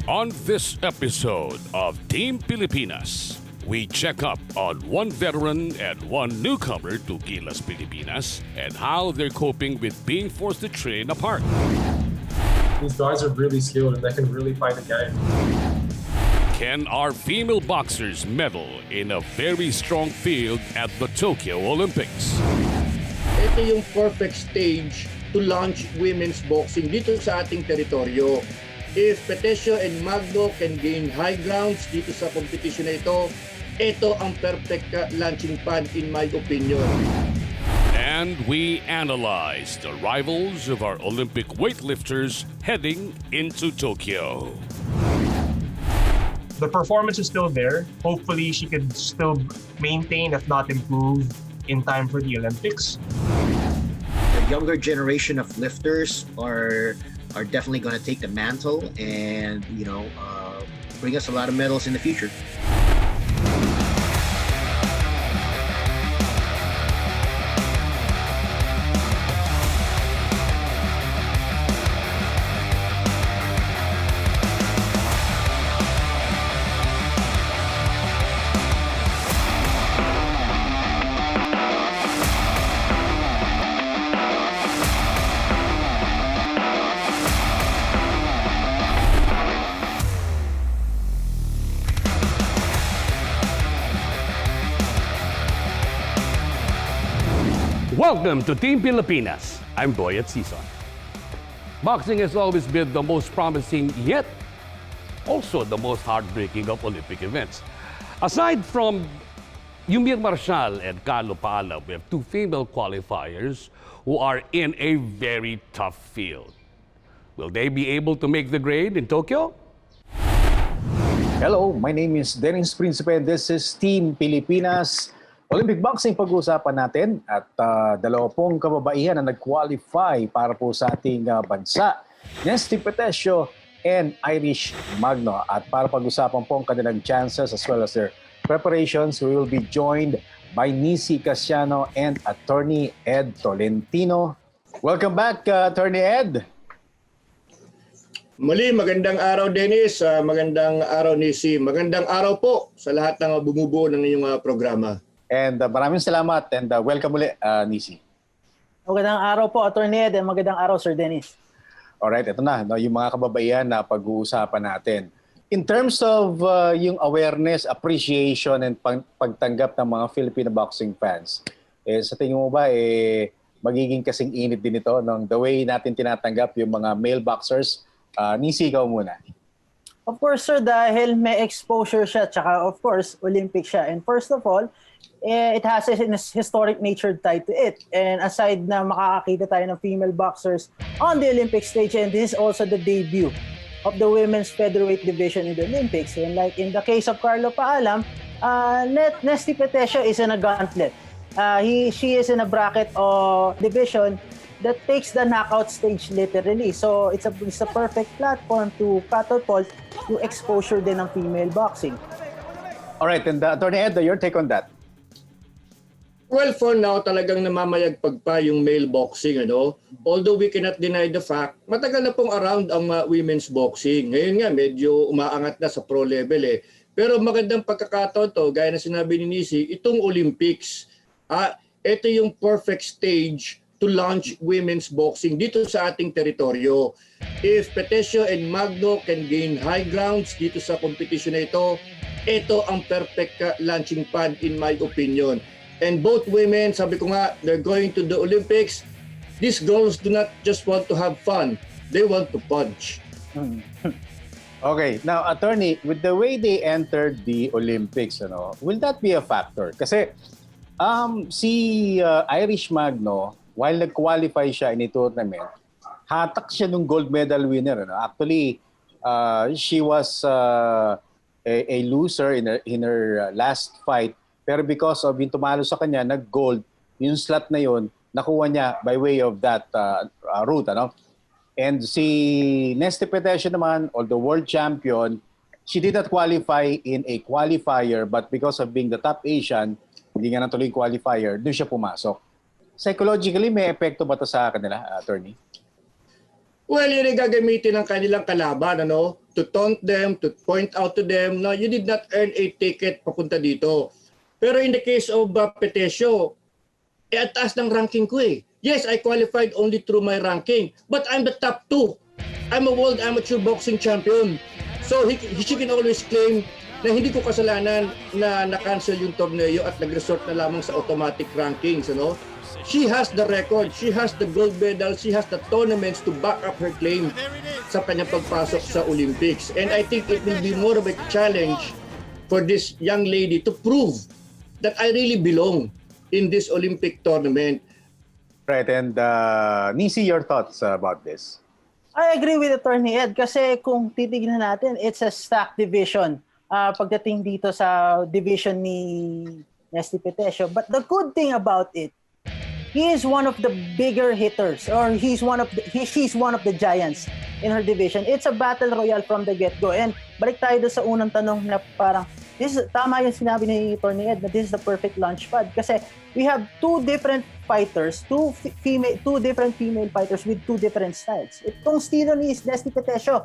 On this episode of Team Pilipinas, we check up on one veteran and one newcomer to Gilas, Pilipinas, and how they're coping with being forced to train apart. These guys are really skilled and they can really fight a game. Can our female boxers medal in a very strong field at the Tokyo Olympics? Ito yung perfect stage to launch women's boxing dito sa ating teritoryo. If Petesio and Magno can gain high grounds dito sa competition na ito ang perfect launching pad in my opinion. And we analyze the rivals of our Olympic weightlifters heading into Tokyo. The performance is still there. Hopefully, she can still maintain, if not improve, in time for the Olympics. The younger generation of lifters are definitely going to take the mantle and bring us a lot of medals in the future. Welcome to Team Pilipinas. I'm Boy at Season. Boxing has always been the most promising yet also the most heartbreaking of Olympic events. Aside from Yumir Marshall and Carlo Paala, we have two female qualifiers who are in a very tough field. Will they be able to make the grade in Tokyo? Hello, my name is Dennis Principe and this is Team Pilipinas. Olympic boxing pag-uusapan natin at dalawa pong kababaihan na nag-qualify para po sa ating bansa. Nesty Petesio and Irish Magno. At para pag-usapan po ang kanilang chances as well as their preparations, we will be joined by Nisi Casiano and Attorney Ed Tolentino. Welcome back, Attorney Ed. Muli, magandang araw Dennis, magandang araw Nisi, magandang araw po sa lahat ng bumubuo ng inyong programa. And maraming salamat and welcome ulit, Nisi. Magandang araw po, Attorney Ed, and magandang araw, Sir Dennis. Alright, ito na, no, yung mga kababaihan na pag-uusapan natin. In terms of yung awareness, appreciation, and pagtanggap ng mga Filipino boxing fans, sa tingin mo ba, magiging kasing init din ito ng the way natin tinatanggap yung mga male boxers? Nisi, ikaw muna. Of course, sir, dahil may exposure siya, tsaka of course, Olympic siya. And first of all, it has a historic nature tied to it. And aside na makakakita tayo ng female boxers on the Olympic stage, and this is also the debut of the women's featherweight division in the Olympics. And like in the case of Carlo Paalam, Nesty Petesio is in a gauntlet. She is in a bracket or division that takes the knockout stage literally. So it's a perfect platform to catapult to exposure din ng female boxing. Alright, and Attorney Ed, your take on that? Well, for now, talagang namamayagpag pa yung male boxing, Although we cannot deny the fact, matagal na pong around ang women's boxing. Ngayon nga, medyo umaangat na sa pro level Pero magandang pagkakataon to, gaya na sinabi ni Nisi, itong Olympics, ito yung perfect stage to launch women's boxing dito sa ating teritoryo. If Petesio and Magno can gain high grounds dito sa competition na ito ang perfect launching pad in my opinion. And both women, sabi ko nga, they're going to the Olympics. These girls do not just want to have fun. They want to punch. Okay. Now, Attorney, with the way they entered the Olympics, will that be a factor? Kasi si Irish Magno, while nag-qualify siya in a tournament, hatak siya nung gold medal winner. Actually, she was a loser in her last fight. Pero because of yung tumalo sa kanya, nag-gold, yung slot na yun, nakuha niya by way of that route. And si Nesty Petesio naman, although world champion, she did not qualify in a qualifier, but because of being the top Asian, hindi nga natuloy qualifier, doon siya pumasok. Psychologically, may epekto ba ito sa kanila, Attorney? Well, yun ay gagamitin ng kanilang kalaban, to taunt them, to point out to them na you did not earn a ticket papunta dito. Pero in the case of Petesio, at taas ng ranking ko eh. Yes, I qualified only through my ranking, but I'm the top 2. I'm a world amateur boxing champion. So she can always claim na hindi ko kasalanan na na-cancel yung torneo at nag-resort na lamang sa automatic rankings, ano? She has the record, she has the gold medal, she has the tournaments to back up her claim sa kanyang pagpasok sa Olympics. And I think it will be more of a challenge for this young lady to prove that I really belong in this Olympic tournament. Right, and Nisi, your thoughts about this? I agree with Attorney Ed kasi kung titignan natin, it's a stacked division pagdating dito sa division ni Nesty Petesio. But the good thing about it, he is one of the bigger hitters, or she's one of the giants in her division. It's a battle royale from the get-go. And balik tayo doon sa unang tanong na parang, tama yung sinabi ni Attorney Ed na this is the perfect launch pad kasi we have two different fighters, two different female fighters with two different styles. Itong stilo ni Nesty Petesio,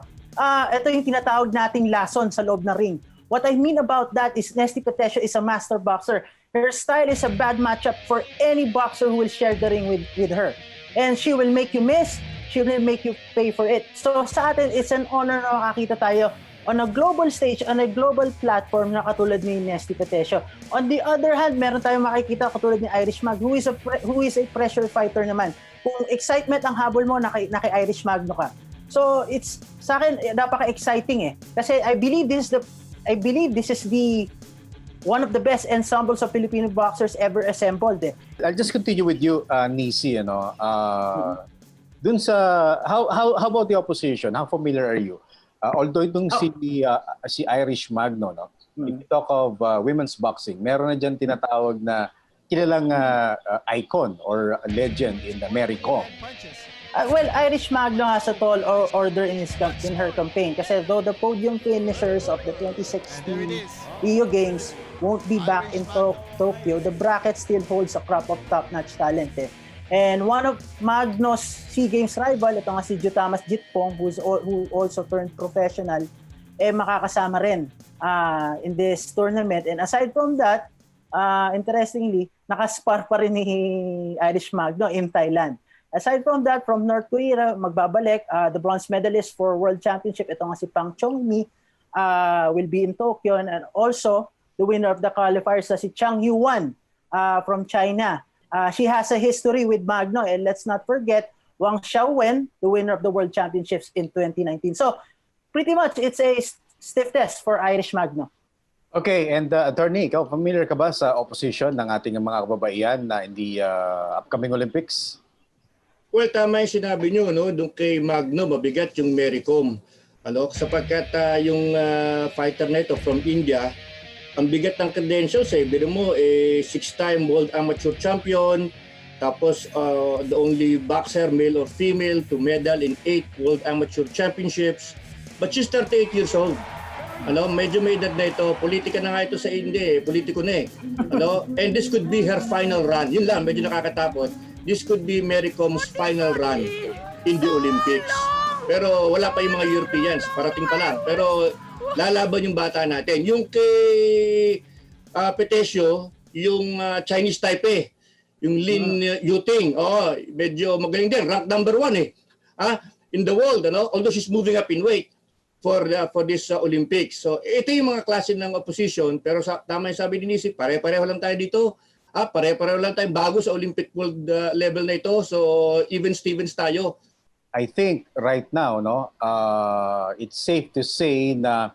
ito yung tinatawag nating lason sa loob ng ring. What I mean about that is Nesty Petesio is a master boxer. Her style is a bad matchup for any boxer who will share the ring with her. And she will make you miss, she will make you pay for it. So sa atin, it's an honor na makakita tayo on a global stage, on a global platform na katulad ni Nesty Petesio. On the other hand, meron tayong makikita katulad ni Irish Mag, who is a pressure fighter naman. Kung excitement ang habol mo, na kay Irish Magno ka. So it's sa akin napaka-exciting eh. Kasi I believe this is the one of the best ensembles of Filipino boxers ever assembled eh. I'll just continue with you, Nisi. Dun sa how about the opposition? How familiar are you? Although itong si Irish Magno, no? If you talk of women's boxing, meron na dyan tinatawag na kilalang icon or a legend in the Mary Kom. Well, Irish Magno has a tall order in her campaign kasi though the podium finishers of the 2016 Rio Games won't be back in Tokyo, the bracket still holds a crop of top-notch talent eh. And one of Magno's SEA Games rival, ito nga si Jutamas Jitpong, who also turned professional, makakasama rin in this tournament. And aside from that, interestingly, nakaspar pa rin ni Irish Magno in Thailand. Aside from that, from North Korea, magbabalik, the bronze medalist for World Championship, ito nga si Pang Chong-mi, will be in Tokyo. And also, the winner of the qualifiers si Chang Yuan from China. She has a history with Magno, and let's not forget Wang Xiaowen, the winner of the World Championships in 2019. So, pretty much, it's a stiff test for Irish Magno. Okay, and Attorney, ikaw, familiar ka ba sa opposition ng ating mga kababaihan na in the upcoming Olympics? Well, tama yung sinabi nyo, no? Doon kay Magno, mabigat yung Mary Kom. Sapagkat yung fighter na ito from India, ang bigat ng credentials biro mo, 6-time world amateur champion, tapos the only boxer, male or female, to medal in 8 world amateur championships. But she's 38 years old. Medyo may edad na ito. Politika na nga ito sa India politiko na and this could be her final run. Yun lang, medyo nakakatakot. This could be Mary Kom's final run in the Olympics. Pero wala pa yung mga Europeans, parating pa lang. Pero lalaban yung bata natin. Yung kay Petesio, yung Chinese Taipei, yung Lin Yuting, medyo magaling din, rank number 1 in the world, although she's moving up in weight for this Olympics. So ito yung mga klase ng opposition, pero tama yung sabi ni Nisi, pare-pareho lang tayo dito. Pare-pareho lang tayo bago sa Olympic world level na ito. So even Stevens tayo. I think right now, it's safe to say na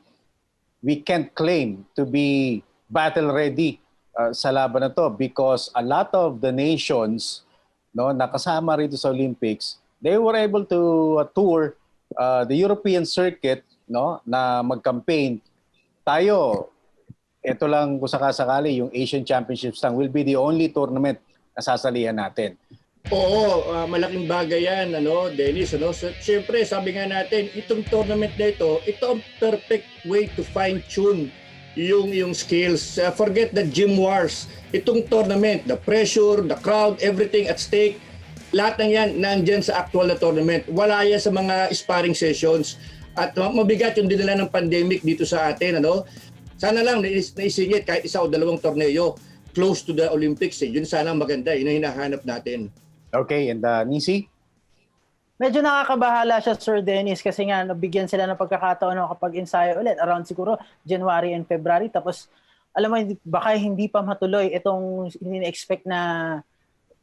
we can't claim to be battle ready sa laban na to because a lot of the nations na kasama rito sa Olympics, they were able to tour the European circuit na mag-campaign. Tayo, ito lang kung sakasakali, yung Asian Championships lang will be the only tournament na sasalihan natin. Oo, malaking bagay yan, Dennis. So, siyempre, sabi nga natin, itong tournament na ito ang perfect way to fine-tune yung skills. Forget the gym wars. Itong tournament, the pressure, the crowd, everything at stake, lahat ng yan nandyan sa actual na tournament. Wala yan sa mga sparring sessions. At mabigat yung dinala ng pandemic dito sa atin, ano? Sana lang naisingit kahit isa o dalawang torneo close to the Olympics. Yun sana maganda, yun ang hinahanap natin. Okay, and Nisi? Medyo nakakabahala siya, Sir Dennis, kasi nga nabigyan sila ng pagkakataon na kapag-ensayo ulit around siguro January and February. Tapos, alam mo, baka hindi pa matuloy itong ini-expect na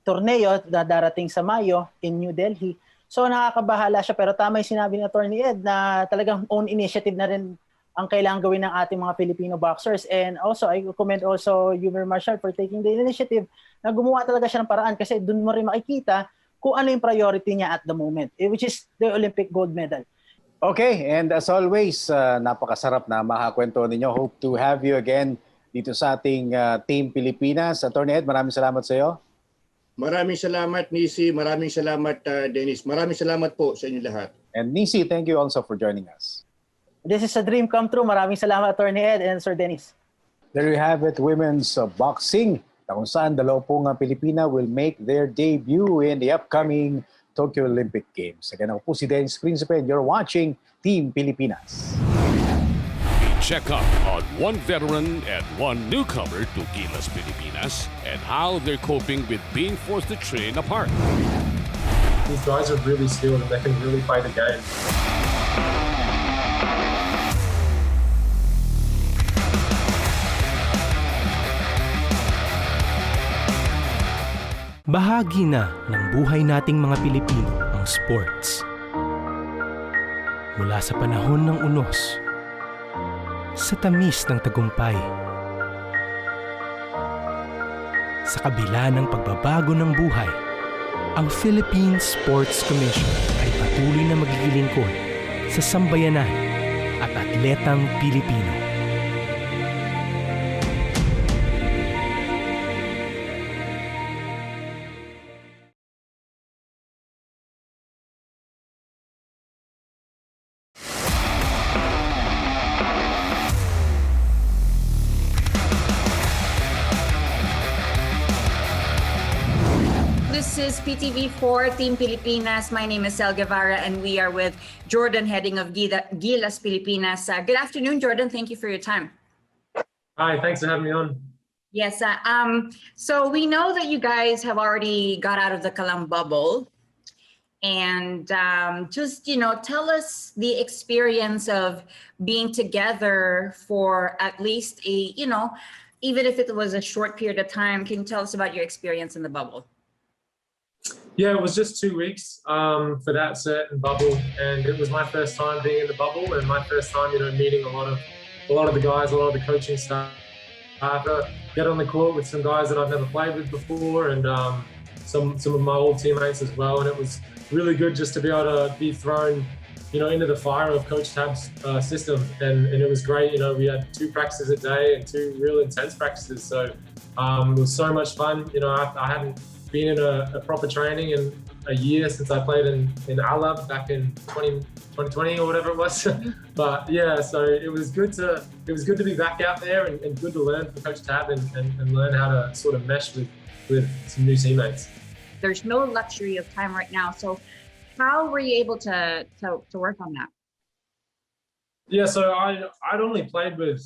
torneo na darating sa Mayo in New Delhi. So nakakabahala siya, pero tama yung sinabi ni Attorney Ed na talagang own initiative na rin ang kailangan gawin ng ating mga Filipino boxers. And also, I commend also Yumer Marshall for taking the initiative na gumawa talaga siya ng paraan kasi dun mo rin makikita kung ano yung priority niya at the moment, which is the Olympic gold medal. Okay, and as always, napakasarap na makakwento ninyo. Hope to have you again dito sa ating Team Pilipinas. Attorney Ed, maraming salamat sa iyo. Maraming salamat, Nisi. Maraming salamat, Dennis. Maraming salamat po sa inyo lahat. And Nisi, thank you also for joining us. This is a dream come true. Maraming salamat, Attorney Ed and Sir Dennis. There you have it, women's boxing, na kung saan dalawa pong Pilipina will make their debut in the upcoming Tokyo Olympic Games. Again, ako po si Dennis Principe and you're watching Team Pilipinas. Check up on one veteran and one newcomer to Gilas, Pilipinas, and how they're coping with being forced to train apart. These guys are really skilled and they can really play the game. Bahagi na ng buhay nating mga Pilipino ang sports. Mula sa panahon ng unos, sa tamis ng tagumpay, sa kabila ng pagbabago ng buhay, ang Philippine Sports Commission ay patuloy na maglilingkod sa sambayanan at atletang Pilipino. This is PTV4 Team Pilipinas. My name is El Guevara and we are with Jordan, heading of Gilas, Pilipinas. Good afternoon, Jordan. Thank you for your time. Hi, thanks for having me on. Yes. So we know that you guys have already got out of the Kalam bubble. And just, tell us the experience of being together for at least even if it was a short period of time. Can you tell us about your experience in the bubble? Yeah, it was just 2 weeks for that certain bubble, and it was my first time being in the bubble and my first time, meeting a lot of the guys, a lot of the coaching staff. Get on the court with some guys that I've never played with before, and some of my old teammates as well. And it was really good just to be able to be thrown, into the fire of Coach Tab's system, and it was great. We had 2 practices a day and 2 real intense practices, so it was so much fun. I haven't been in a proper training in a year since I played in Alab back in 2020 or whatever it was. But yeah, so it was good to be back out there and good to learn from Coach Tab and learn how to sort of mesh with some new teammates. There's no luxury of time right now. So how were you able to work on that? Yeah, so I'd only played with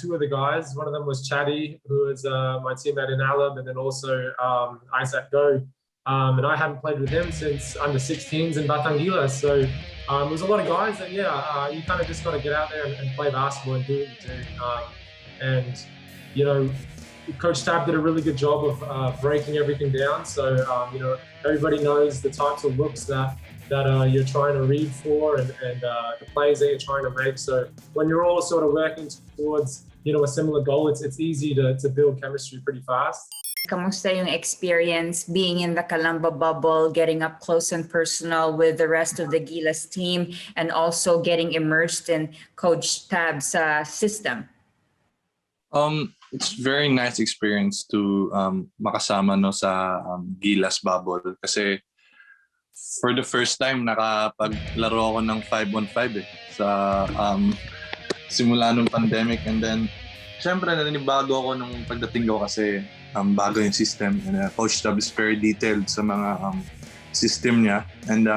2 of the guys. One of them was Chaddy, who was my teammate in Alab, and then also Isaac Go. And I hadn't played with him since under 16s in Batangilas. So it was a lot of guys, and you kind of just got to get out there and play basketball and do what you do. Coach Tab did a really good job of breaking everything down. So everybody knows the types of looks that you're trying to read for and the plays that you're trying to make. So when you're all sort of working towards a similar goal, it's easy to build chemistry pretty fast. Kamusta yung experience being in the Calamba bubble, getting up close and personal with the rest of the Gilas team, and also getting immersed in Coach Tab's system? It's very nice experience to makasama sa Gilas bubble kasi for the first time nakapaglaro ako ng 5-on-5 sa simula nung pandemic, and then syempre naninibago ako nung pagdating ko kasi bago yung system, and Coach Tab is very detailed sa mga system niya, and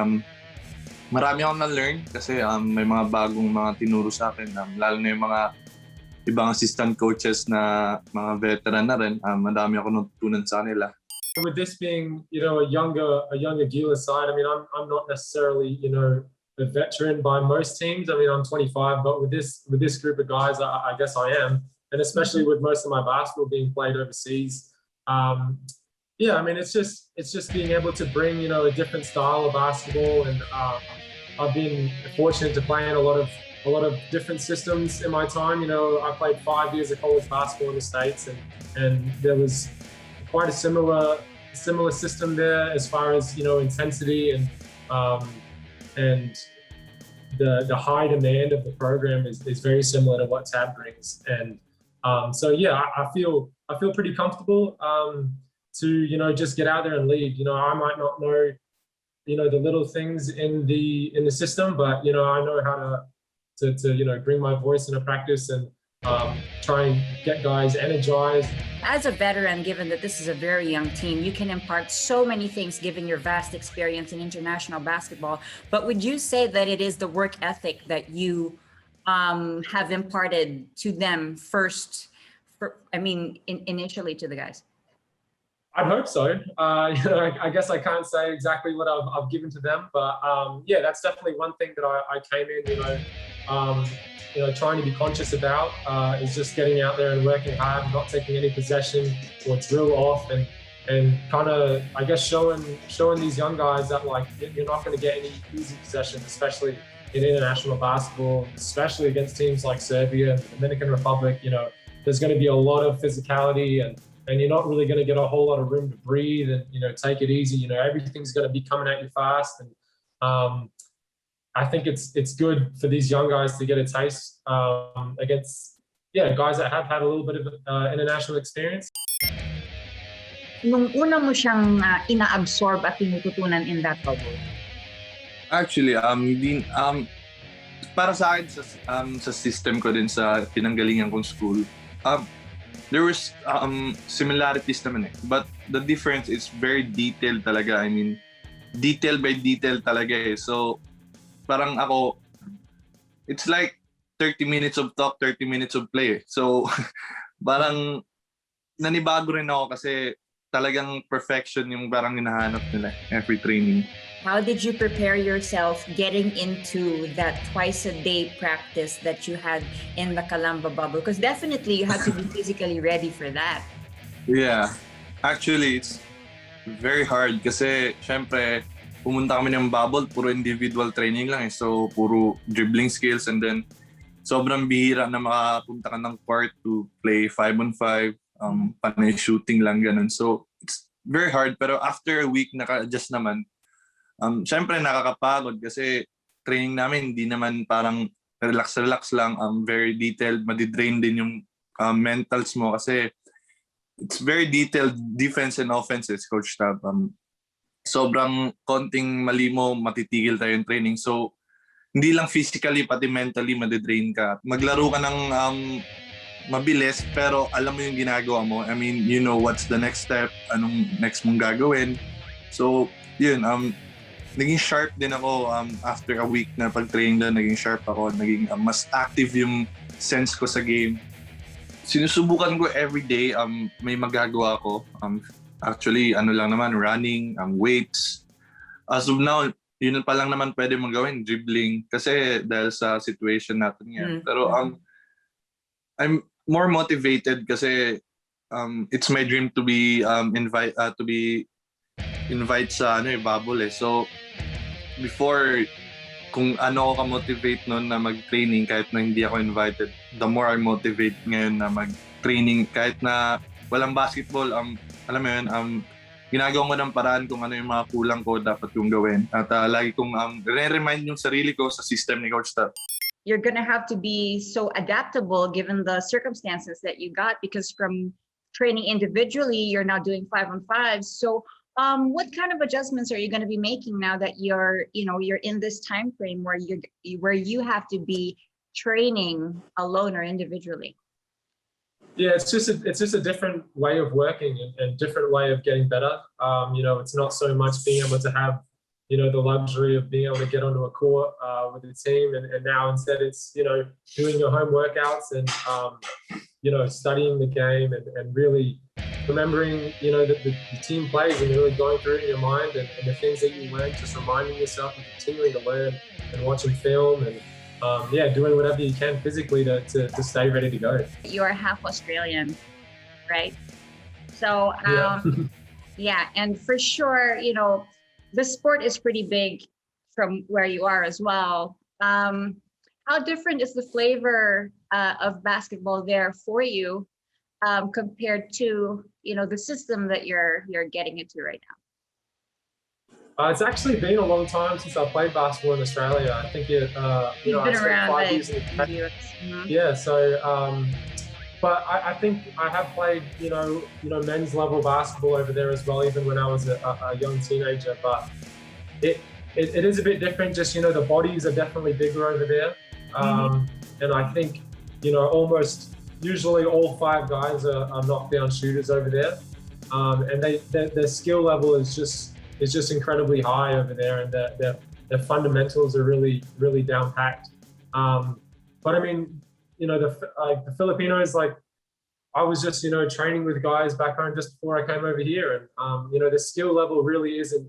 marami akong na-learn kasi may mga bagong mga tinuro sa akin. Lalo na yung mga ibang assistant coaches na mga veteran na rin. Madami ako natutunan sa kanila. With this being, a younger Gilas side, I mean, I'm not necessarily, a veteran by most teams. I mean, I'm 25, but with this group of guys, I guess I am, and especially with most of my basketball being played overseas. Yeah, I mean, it's just being able to bring, a different style of basketball, and I've been fortunate to play in a lot of different systems in my time. I played 5 years of college basketball in the States, and there was quite a similar system there as far as intensity and the high demand of the program is very similar to what TAB brings, and so yeah, I feel pretty comfortable to just get out there and lead. I might not know the little things in the system, but I know how to bring my voice into practice and try and get guys energized. As a veteran, given that this is a very young team, you can impart so many things given your vast experience in international basketball. But would you say that it is the work ethic that you have imparted to them first, initially to the guys? I'd hope so. I guess I can't say exactly what I've given to them, but yeah, that's definitely one thing that I came in, trying to be conscious about is just getting out there and working hard, not taking any possession or drill off, and kind of, I guess, showing these young guys that like you're not going to get any easy possessions, especially in international basketball, especially against teams like Serbia and Dominican Republic. There's going to be a lot of physicality, and you're not really going to get a whole lot of room to breathe and take it easy. Everything's going to be coming at you fast, and I think it's good for these young guys to get a taste against guys that have had a little bit of international experience. Nung una mo siyang ina-absorb at tinututunan in that bubble? Actually, para sa akin sa system ko din sa pinanggalingan kong school, there was similarities naman eh. But the difference is very detailed talaga. I mean, detail by detail talaga eh. So, parang ako, it's like 30 minutes of talk, 30 minutes of play eh. So, parang nanibago rin ako kasi talagang perfection yung parang hinahanap nila every training. How did you prepare yourself getting into that twice-a-day practice that you had in the Calamba bubble? Because definitely you have to be physically ready for that. Yeah. Actually, it's very hard kasi syempre pumunta kami ng bubble, puro individual training lang eh. So, puro dribbling skills, and then sobrang bihira na makapunta ka ng court to play 5-on-5, panay shooting lang, ganun. So, it's very hard. Pero after a week, naka-adjust naman. Syempre nakakapagod kasi training namin hindi naman parang relax lang, very detailed, madidrain din yung mentals mo kasi it's very detailed defense and offenses, Coach Tab. Sobrang konting mali mo, matitigil tayo yung training. So, hindi lang physically, pati mentally madidrain ka. Maglaro ka ng mabilis, pero alam mo yung ginagawa mo. I mean, you know what's the next step, anong next mong gagawin. So, yun, naging sharp din ako after a week na pag-training doon, naging sharp ako, naging mas active yung sense ko sa game. Sinusubukan ko every day, may magagawa ko. Actually, lang naman, running, weights. As of now, yun pa lang naman pwede magawin, dribbling. Kasi dahil sa situation natin ngayon. Pero I'm more motivated kasi it's my dream to be invite sa bubble eh. So before, kung ano ako ka-motivate noon na mag-training kahit na hindi ako invited, the more I motivate ngayon na mag-training kahit na walang basketball, alam mo yun, ginagawa ko ng paraan kung ano yung mga kulang ko dapat yung gawin. At lagi kong re-remind yung sarili ko sa system ni Coach Tab. You're gonna have to be so adaptable given the circumstances that you got, because from training individually, you're now doing 5-on-5. So what kind of adjustments are you going to be making now that you're in this time frame where you have to be training alone or individually? Yeah, it's just a different way of working and different way of getting better. It's not so much being able to have the luxury of being able to get onto a court with the team, and now instead it's doing your home workouts and studying the game and really remembering that the team plays and really going through it in your mind and the things that you learn, just reminding yourself and continuing to learn and watching film and doing whatever you can physically to stay ready to go. You're half Australian, right? So yeah, and for sure, the sport is pretty big from where you are as well. How different is the flavor of basketball there for you compared to the system that you're getting into right now? It's actually been a long time since I played basketball in Australia. I think You've been I spent around 5 years in the US. Mhm. Yeah, so but I think I have played men's level basketball over there as well, even when I was a young teenager. But it is a bit different. Just the bodies are definitely bigger over there, and I think almost usually all 5 guys are knockdown shooters over there, and their skill level is just incredibly high over there, and their fundamentals are really down packed. But I mean, the Filipinos, like I was just training with guys back home just before I came over here, and the skill level really isn't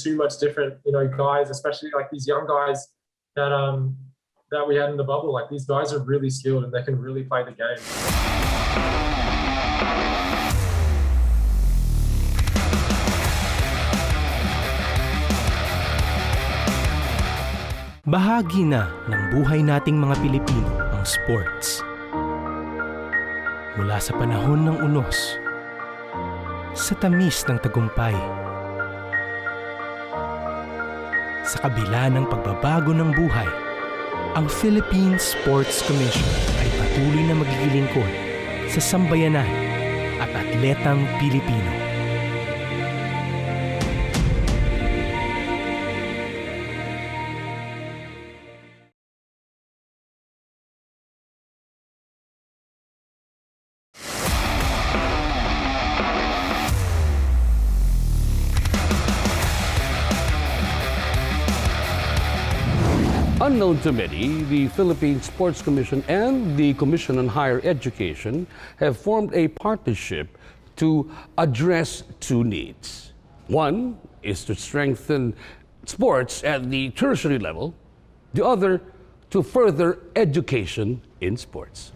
too much different. Guys, especially like these young guys that we had in the bubble, like these guys are really skilled and they can really play the game. Bahagi na ng buhay nating mga Pilipino ang sports. Mula sa panahon ng unos, sa tamis ng tagumpay, sa kabila ng pagbabago ng buhay, ang Philippine Sports Commission ay patuloy na maglilingkod sa sambayanan at atletang Pilipino. Unknown to many, the Philippine Sports Commission and the Commission on Higher Education have formed a partnership to address 2 needs. One is to strengthen sports at the tertiary level, the other to further education in sports.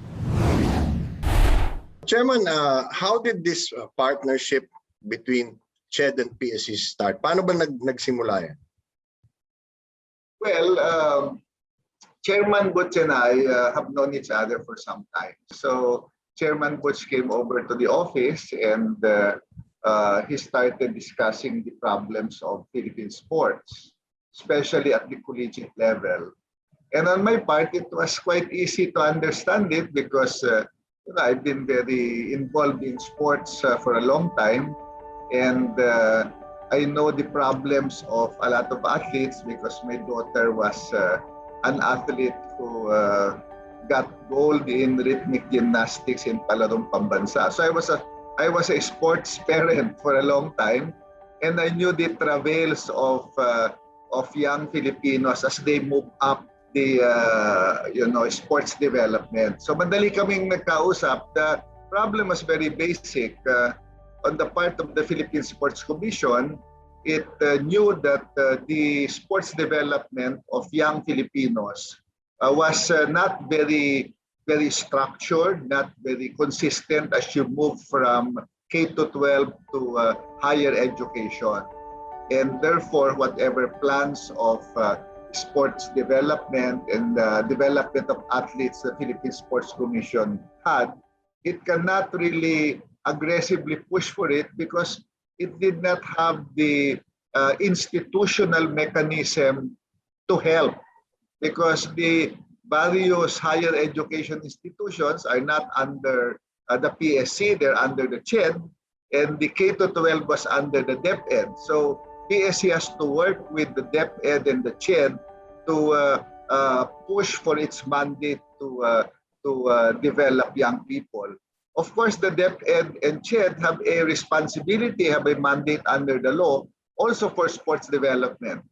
Chairman, how did this partnership between CHED and PSC start? Paano ba nagsimula yan? Well, Chairman Butch and I have known each other for some time. So Chairman Butch came over to the office and he started discussing the problems of Philippine sports, especially at the collegiate level. And on my part, it was quite easy to understand it because I've been very involved in sports for a long time. And I know the problems of a lot of athletes because my daughter was an athlete who got gold in rhythmic gymnastics in Palarong Pambansa. So I was a sports parent for a long time, and I knew the travails of young Filipinos as they move up the sports development. So madali kaming nagkausap. The problem was very basic. On the part of the Philippine Sports Commission, it knew that the sports development of young Filipinos was not very structured, not very consistent as you move from K-12 to higher education. And therefore, whatever plans of sports development and development of athletes the Philippine Sports Commission had, it cannot really aggressively push for it because it did not have the institutional mechanism to help, because the various higher education institutions are not under the PSC, they're under the CHED, and the K-12 was under the DepEd. So PSC has to work with the DepEd and the CHED to push for its mandate to develop young people. Of course, the DepEd and CHED have a responsibility, have a mandate under the law also for sports development.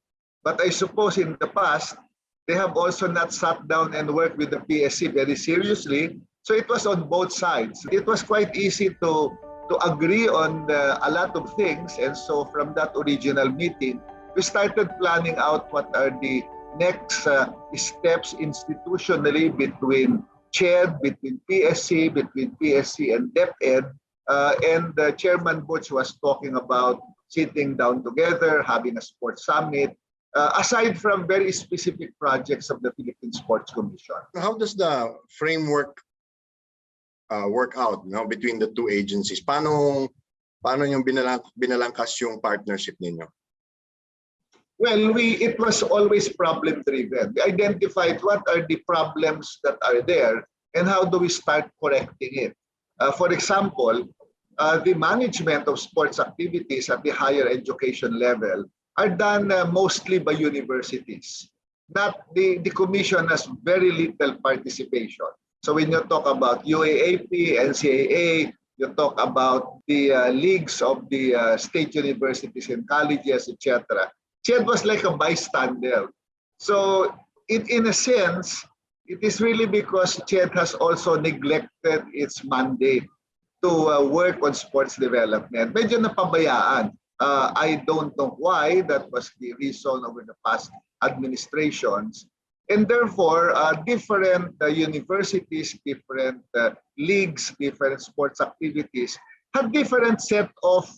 But I suppose in the past, they have also not sat down and worked with the PSC very seriously. So it was on both sides. It was quite easy to agree on a lot of things. And so from that original meeting, we started planning out what are the next steps institutionally between CHED, between PSC and DepEd. And Chairman Butch was talking about sitting down together, having a sports summit, aside from very specific projects of the Philippine Sports Commission. How does the framework work out, no, between the two agencies? Paano yung binalangkas yung partnership ninyo? Well, it was always problem-driven. We identified what are the problems that are there and how do we start correcting it. For example, the management of sports activities at the higher education level are done mostly by universities. The commission has very little participation. So when you talk about UAAP, NCAA, you talk about the leagues of the state universities and colleges, etc. CHED was like a bystander. So in a sense, it is really because CHED has also neglected its mandate to work on sports development. Medyo napabayaan. I don't know why. That was the reason over the past administrations. And therefore, different universities, different leagues, different sports activities had different set of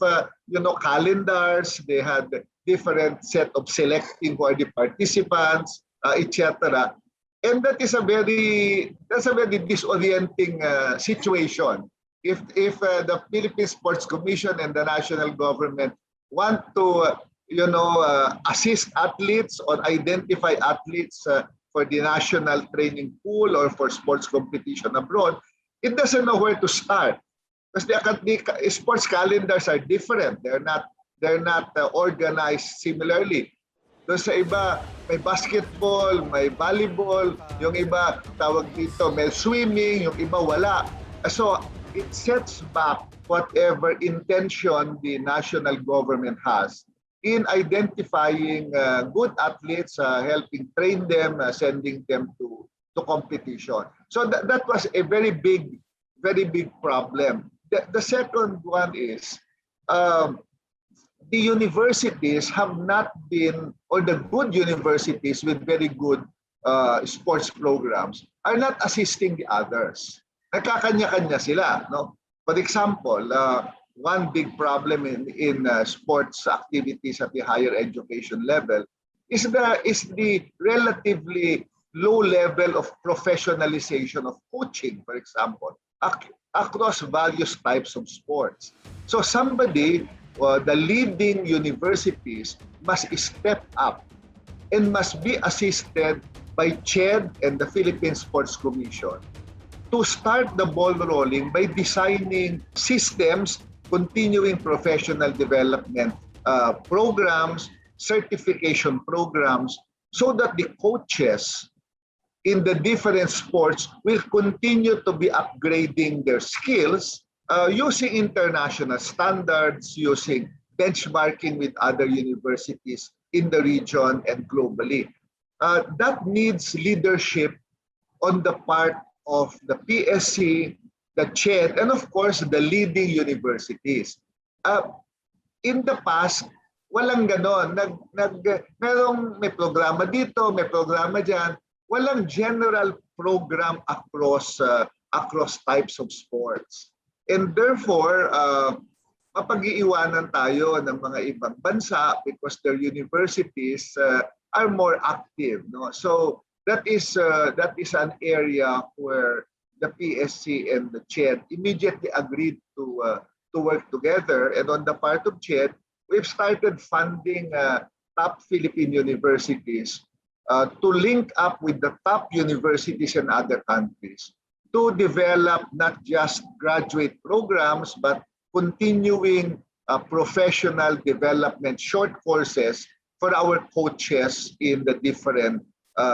calendars. They had different set of selecting who are the participants, etc. And that is a very disorienting situation. If the Philippine Sports Commission and the national government want to assist athletes or identify athletes for the national training pool or for sports competition abroad, it doesn't know where to start. Because the sports calendars are different. They're not organized similarly. Doon sa iba, may basketball, may volleyball, yung iba tawag dito, may swimming, yung iba wala. So it sets back whatever intention the national government has in identifying good athletes, helping train them, sending them to competition. So that was a very big problem. The second one is the universities have not been, or the good universities with very good sports programs are not assisting the others. Nagkakanya-kanya sila, no? For example, one big problem in sports activities at the higher education level is the relatively low level of professionalization of coaching, for example, across various types of sports. So somebody, the leading universities must step up and must be assisted by CHED and the Philippine Sports Commission to start the ball rolling by designing systems, continuing professional development programs, certification programs, so that the coaches in the different sports will continue to be upgrading their skills using international standards, using benchmarking with other universities in the region and globally. That needs leadership on the part of the PSC, the CHED, and of course, the leading universities. In the past, walang ganon. May programa dito, may programa dyan. Walang general program across types of sports. And therefore, mapag-iiwanan tayo ng mga ibang bansa because their universities are more active. No? So that is an area where the PSC and the CHED immediately agreed to work together. And on the part of CHED, we've started funding top Philippine universities to link up with the top universities in other countries to develop not just graduate programs, but continuing professional development short courses for our coaches in the different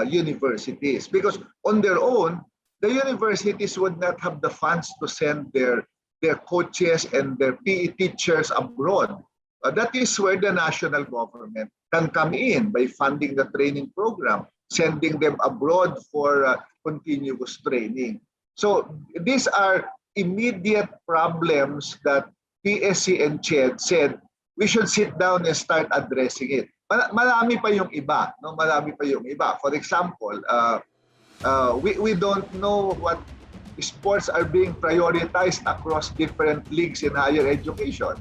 universities. Because on their own, the universities would not have the funds to send their coaches and their PE teachers abroad. That is where the national government can come in by funding the training program, sending them abroad for continuous training. So these are immediate problems that PSC and CHED said we should sit down and start addressing it. Marami pa yung iba, no? Marami pa yung iba. For example, we don't know what sports are being prioritized across different leagues in higher education.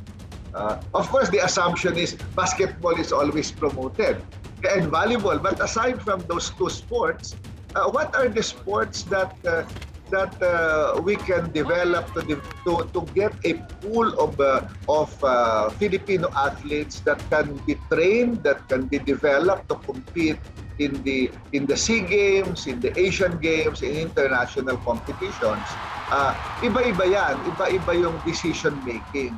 Of course, the assumption is basketball is always promoted and valuable. But aside from those two sports, what are the sports that we can develop to get a pool of Filipino athletes that can be trained, that can be developed to compete in the SEA Games, in the Asian Games, in international competitions? Iba-iba yan. Iba-iba yung decision making.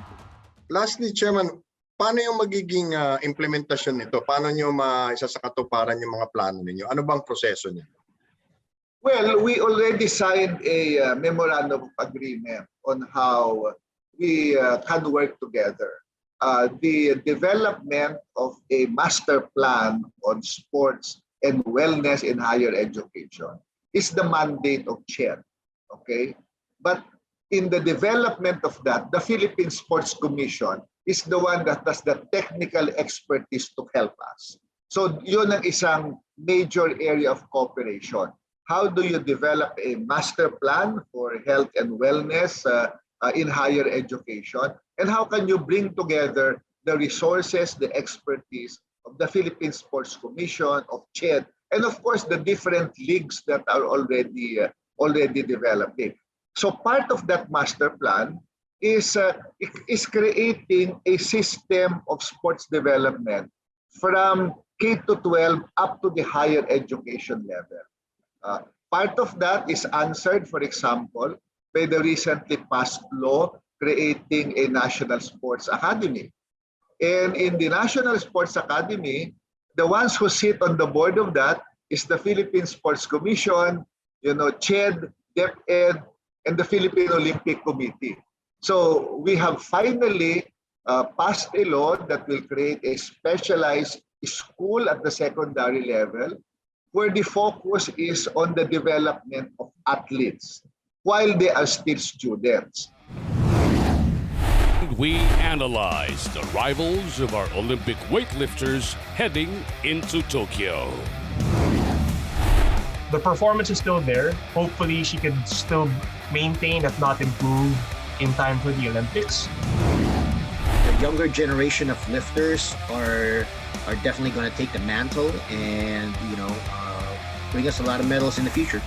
Lastly, Chairman, paano yung magiging implementasyon nito? Paano nyo maisasakatuparan yung mga plano ninyo? Ano bang proseso niyo? Well, we already signed a memorandum of agreement on how we can work together. The development of a master plan on sports and wellness in higher education is the mandate of CHED. Okay? But in the development of that, the Philippine Sports Commission is the one that has the technical expertise to help us. So yun ang isang major area of cooperation. How do you develop a master plan for health and wellness in higher education? And how can you bring together the resources, the expertise of the Philippine Sports Commission, of CHED, and of course the different leagues that are already developing? So part of that master plan is creating a system of sports development from K-12 up to the higher education level. Part of that is answered, for example, by the recently passed law creating a National Sports Academy. And in the National Sports Academy, the ones who sit on the board of that is the Philippine Sports Commission, CHED, DepEd, and the Philippine Olympic Committee. So we have finally passed a law that will create a specialized school at the secondary level where the focus is on the development of athletes while they are still students. We analyze the rivals of our Olympic weightlifters heading into Tokyo. The performance is still there. Hopefully, she can still maintain, if not improve, in time for the Olympics. The younger generation of lifters are definitely going to take the mantle and bring us a lot of medals in the future.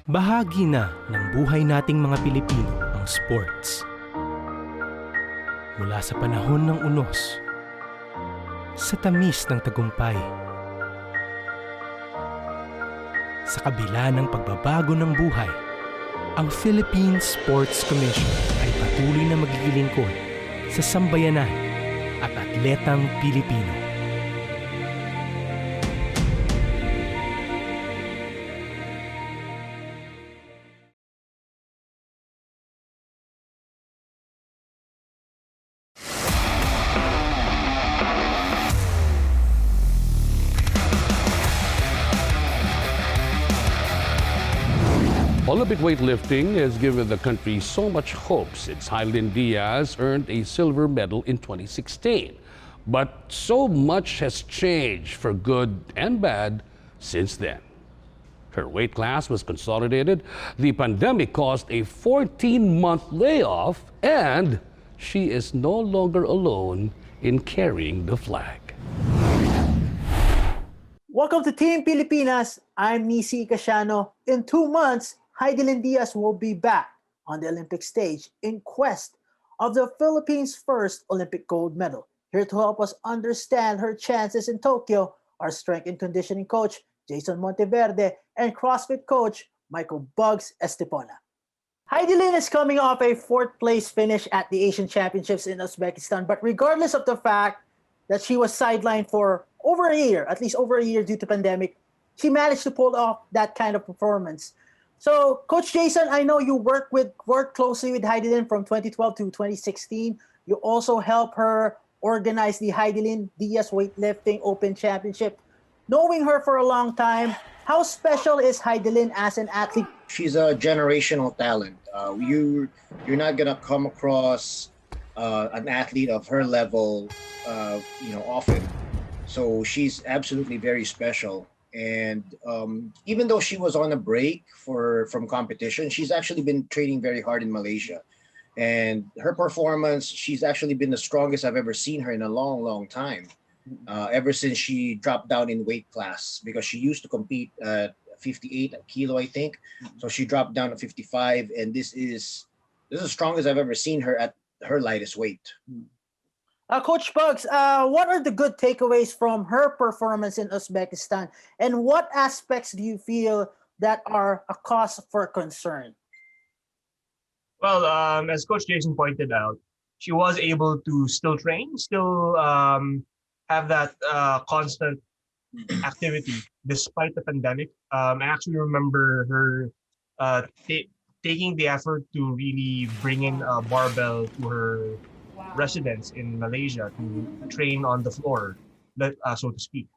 Bahagi na ng buhay nating mga Pilipino ang sports. Mula sa panahon ng unos, sa tamis ng tagumpay, sa kabila ng pagbabago ng buhay, ang Philippine Sports Commission ay patuloy na maglilingkod sa sambayanan at atletang Pilipino. Olympic weightlifting has given the country so much hope since Hylin Diaz earned a silver medal in 2016. But so much has changed for good and bad since then. Her weight class was consolidated, the pandemic caused a 14-month layoff, and she is no longer alone in carrying the flag. Welcome to Team Pilipinas. I'm Nisi Casiano. In 2 months, Hylin Diaz will be back on the Olympic stage in quest of the Philippines' first Olympic gold medal. Here to help us understand her chances in Tokyo, our strength and conditioning coach, Jason Monteverde, and CrossFit coach, Michael Bugs Estepona. Hylin is coming off a 4th place finish at the Asian Championships in Uzbekistan, but regardless of the fact that she was sidelined for over a year, at least over a year due to pandemic, she managed to pull off that kind of performance. So, Coach Jason, I know you worked closely with Heidelin from 2012 to 2016. You also helped her organize the Heidelin Diaz Weightlifting Open Championship. Knowing her for a long time, how special is Heidelin as an athlete? She's a generational talent. You're not gonna come across an athlete of her level, often. So she's absolutely very special. And even though she was on a break from competition, she's actually been training very hard in Malaysia. And her performance, she's actually been the strongest I've ever seen her in a long, long time. Ever since she dropped down in weight class, because she used to compete at 58 kilo, I think. So she dropped down to 55, and this is the strongest I've ever seen her at her lightest weight. Coach Bugs, what are the good takeaways from her performance in Uzbekistan, and what aspects do you feel that are a cause for concern? Well, as Coach Jason pointed out, she was able to still train, still have that constant activity despite the pandemic. I actually remember her taking the effort to really bring in a barbell to her residence in Malaysia to train on the floor, so to speak.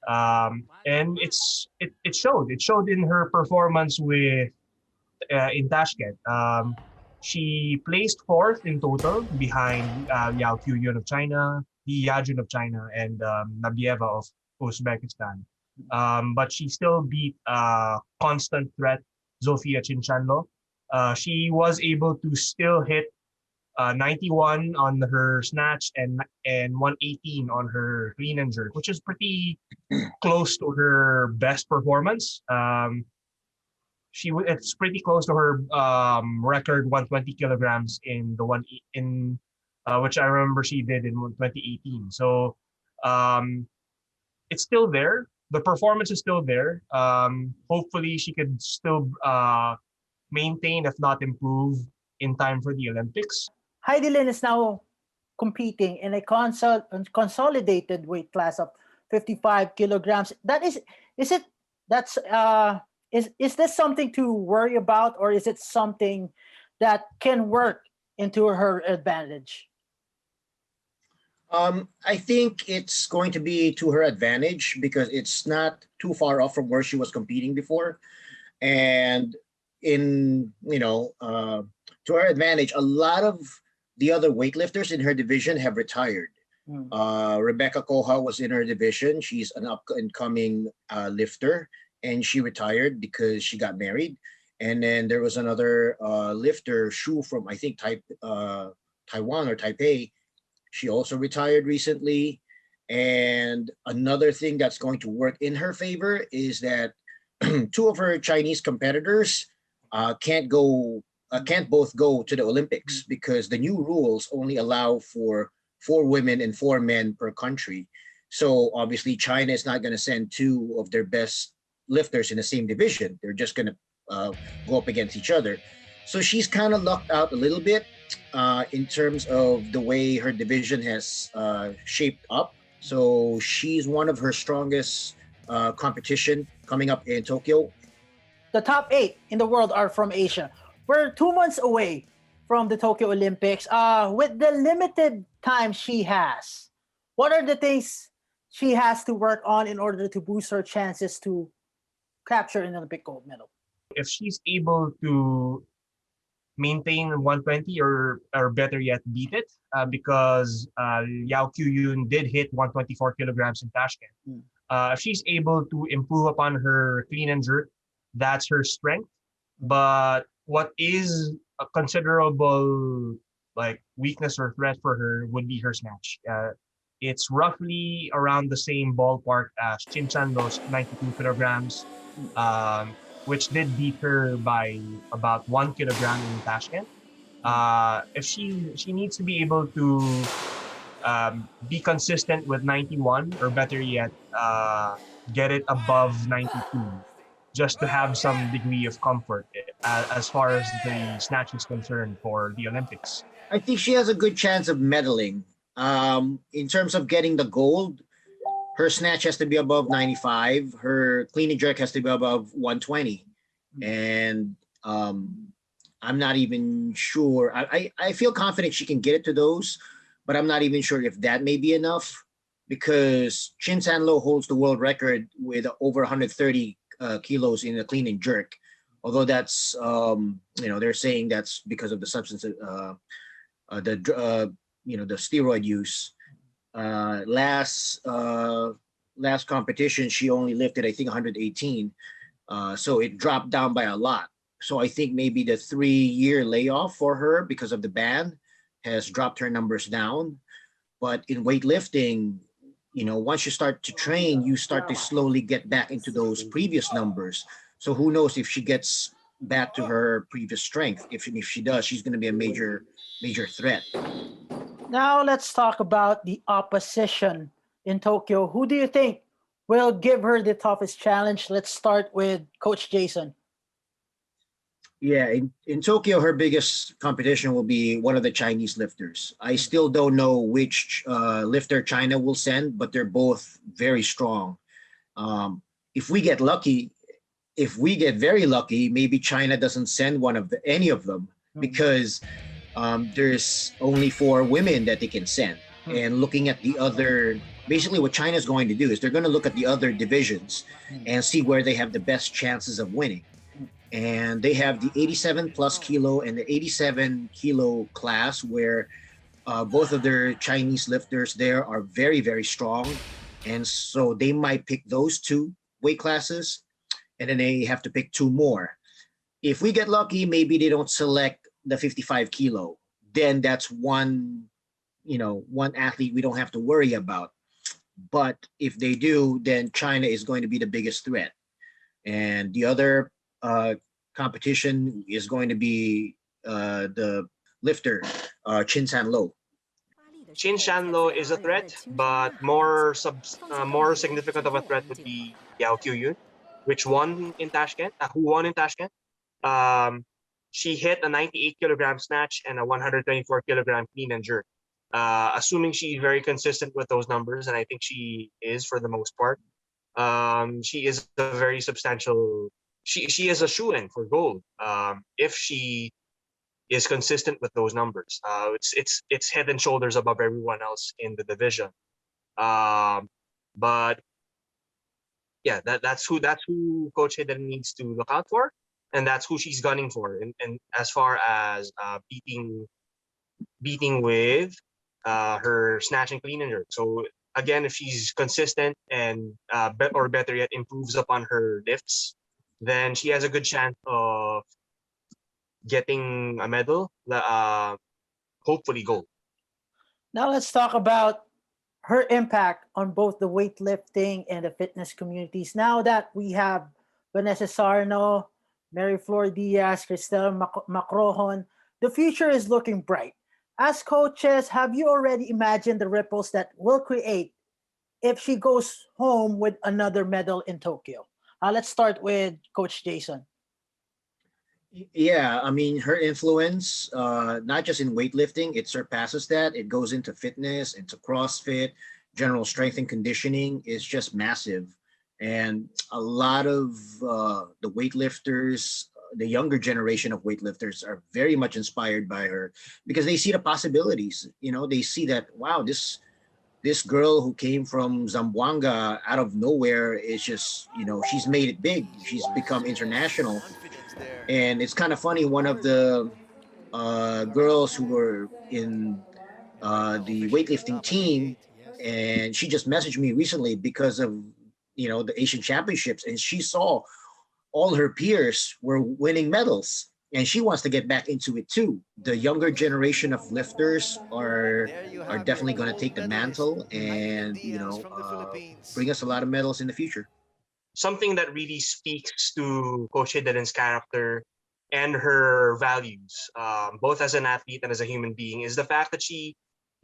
And it showed. It showed in her performance in Tashkent. She placed fourth in total behind Liao Qiyun of China, Li Yajun of China, and Nabieva of Uzbekistan. But she still beat constant threat Zofia Chinchanlo. She was able to still hit 91 on her snatch and 118 on her clean and jerk, which is pretty close to her best performance. It's pretty close to her record 120 kilograms in which I remember she did in 2018. So it's still there. The performance is still there. Hopefully she could still maintain, if not improve, in time for the Olympics. Heidelin is now competing in a consolidated weight class of 55 kilograms. Is this something to worry about, or is it something that can work into her advantage? I think it's going to be to her advantage because it's not too far off from where she was competing before. And to her advantage, a lot of the other weightlifters in her division have retired. Rebecca Koha was in her division. She's an up-and-coming lifter, and she retired because she got married. And then there was another lifter, Shu, from I think Taiwan or Taipei. She also retired recently. And another thing that's going to work in her favor is that two of her Chinese competitors can't both go to the Olympics because the new rules only allow for 4 women and 4 men per country. So obviously China is not going to send 2 of their best lifters in the same division. They're just going to go up against each other. So she's kind of lucked out a little bit in terms of the way her division has shaped up. So she's one of her strongest competition coming up in Tokyo. The top 8 in the world are from Asia. We're 2 months away from the Tokyo Olympics. With the limited time she has, what are the things she has to work on in order to boost her chances to capture an Olympic gold medal? If she's able to maintain 120 or better yet beat it, because Liao Qiyun did hit 124 kilograms in Tashkent. If she's able to improve upon her clean and jerk, that's her strength. But what is a considerable weakness or threat for her would be her snatch. It's roughly around the same ballpark as Chinchanlo's 92 kilograms, which did beat her by about 1 kilogram in Tashkent. If she needs to be able to be consistent with 91, or better yet, get it above 92, just to have some degree of comfort as far as the snatch is concerned for the Olympics. I think she has a good chance of medaling. In terms of getting the gold, her snatch has to be above 95. Her clean and jerk has to be above 120. And I'm not even sure. I feel confident she can get it to those, but I'm not even sure if that may be enough, because Chin San Lo holds the world record with over 130 kilos in a clean and jerk. Although that's, they're saying that's because of the substance, the steroid use. Last competition, she only lifted, I think, 118. So it dropped down by a lot. So I think maybe the 3-year layoff for her because of the ban has dropped her numbers down. But in weightlifting, once you start to train, you start to slowly get back into those previous numbers. So who knows if she gets back to her previous strength. If she does, she's going to be a major threat. Now let's talk about the opposition in Tokyo. Who do you think will give her the toughest challenge? Let's start with Coach Jason. Yeah, in Tokyo, her biggest competition will be one of the Chinese lifters. I still don't know which lifter China will send, but they're both very strong. If we get very lucky, maybe China doesn't send any of them, because there's only 4 women that they can send. And looking at the other, basically what China's going to do is they're going to look at the other divisions and see where they have the best chances of winning. And they have the 87 plus kilo and the 87 kilo class, where both of their Chinese lifters there are very, very strong. And so they might pick those 2 weight classes, and then they have to pick 2 more. If we get lucky, maybe they don't select the 55 kilo. Then that's one athlete we don't have to worry about. But if they do, then China is going to be the biggest threat. And the other competition is going to be the lifter, Chin San Lo. Chin San Lo is a threat, but more significant of a threat would be Yao Kyuyun, who won in Tashkent. She hit a 98 kilogram snatch and a 124 kilogram clean and jerk. Assuming she's very consistent with those numbers, and I think she is for the most part. She is a very substantial. She is a shoo-in for gold if she is consistent with those numbers. It's head and shoulders above everyone else in the division. But yeah, that's who Coach Hidden needs to look out for, and that's who she's gunning for. And as far as beating with her snatch and clean and jerk. So again, if she's consistent and or better yet, improves upon her lifts, then she has a good chance of getting a medal, hopefully gold. Now let's talk about her impact on both the weightlifting and the fitness communities. Now that we have Vanessa Sarno, Mary Flor Diaz, Cristel Macrohon, the future is looking bright. As coaches, have you already imagined the ripples that will create if she goes home with another medal in Tokyo? Let's start with Coach Jason. Yeah, I mean, her influence, not just in weightlifting, it surpasses that. It goes into fitness, into CrossFit, general strength and conditioning is just massive. And a lot of the weightlifters, the younger generation of weightlifters are very much inspired by her because they see the possibilities. They see that, wow, this girl who came from Zamboanga out of nowhere is just, she's made it big. She's become international. And it's kind of funny, one of the girls who were in the weightlifting team, and she just messaged me recently because of, the Asian Championships, and she saw all her peers were winning medals. And she wants to get back into it too. The younger generation of lifters are definitely going to take the mantle and bring us a lot of medals in the future. Something that really speaks to Coach Hidelin's character and her values, both as an athlete and as a human being, is the fact that she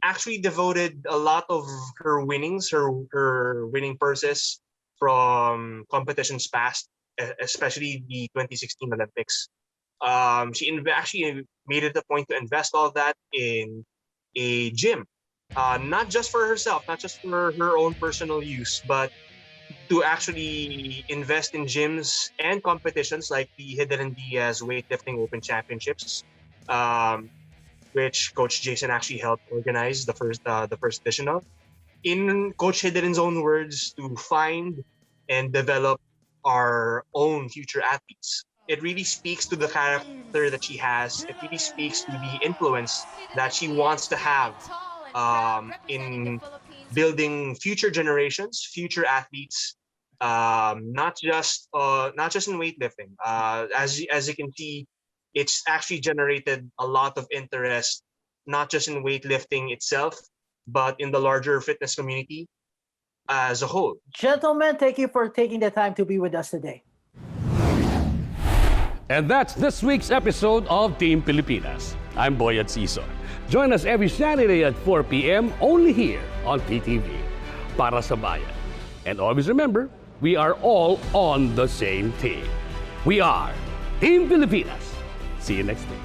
actually devoted a lot of her winnings, her winning purses from competitions past, especially the 2016 Olympics. She actually made it a point to invest all that in a gym not just for herself, not just for her own personal use, but to actually invest in gyms and competitions like the Hidden Diaz Weightlifting Open Championships, which Coach Jason actually helped organize the first edition of. In Coach Hiden's own words, to find and develop our own future athletes. It really speaks to the character that she has. It really speaks to the influence that she wants to have in building future generations, future athletes, not just in weightlifting. As you can see, it's actually generated a lot of interest, not just in weightlifting itself, but in the larger fitness community as a whole. Gentlemen, thank you for taking the time to be with us today. And that's this week's episode of Team Pilipinas. I'm Boy at Season. Join us every Saturday at 4 p.m. only here on PTV. Para sa bayan. And always remember, we are all on the same team. We are Team Pilipinas. See you next week.